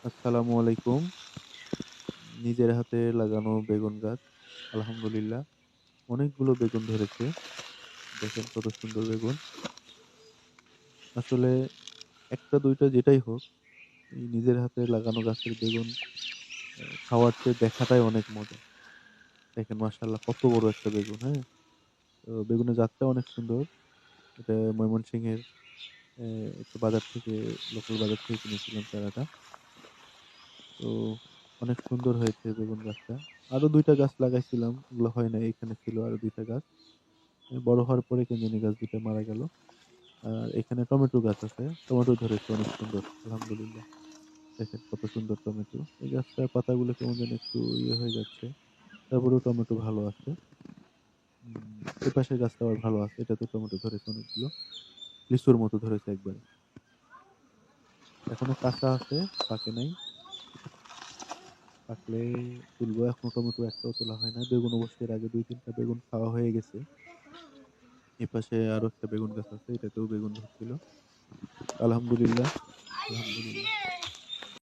আসসালামু আলাইকুম। নিজের হাতে লাগানো বেগুন গাছ। আলহামদুলিল্লাহ অনেকগুলো বেগুন ধরেছে। দেখেন কত সুন্দর বেগুন। আসলে ১ টা ২ টা যেটাই হোক, এই নিজের হাতে লাগানো গাছের বেগুন খাওয়ার চেয়ে দেখাটাই অনেক মজা। দেখেন মাশাআল্লাহ কত বড় একটা বেগুন, হ্যাঁ? তো বেগুনের জাতটা অনেক সুন্দর। এটা ময়মনসিংহের অ্যা একটা বাজার থেকে লোকাল বাজার থেকে কিনেছিলাম চারাটা। তো অনেক সুন্দর হয়েছে বেগুন গাছটা। আরো ২ টা গাছ লাগাইছিলাম, ওগুলো হয় নাই। এখানে ছিল আরো ২ টা গাছ। বড় হওয়ার পরে কেন জানি গাছ ২ টা মারা গেল। আর এখানে টমেটো গাছ আছে। টমেটো ধরেছে অনেক সুন্দর। আলহামদুলিল্লাহ। দেখেন কত সুন্দর টমেটো। এই গাছটার পাতাগুলো কেমন যেন একটু ইয়ে হয়ে যাচ্ছে। তারপরেও টমেটো ভালো আছে। এই পাশের গাছটা আবার ভালো আছে। এটাতেও টমেটো ধরেছে অনেকগুলো। লিচুর মতো ধরেছে একবারে। এখনো কাঁচা আছে, পাকে নাই। পাকলে তুলবো। এখনো টমেটো একটাও তোলা হয় নাই। বেগুন অবশ্য এর আগে ২-৩ টা বেগুন খাওয়া হয়ে গেছে। এপাশে আরো একটা বেগুন গাছ আছে। এটাতেও বেগুন ধরছিল। আলহামদুলিল্লাহ, আলহামদুলিল্লাহ।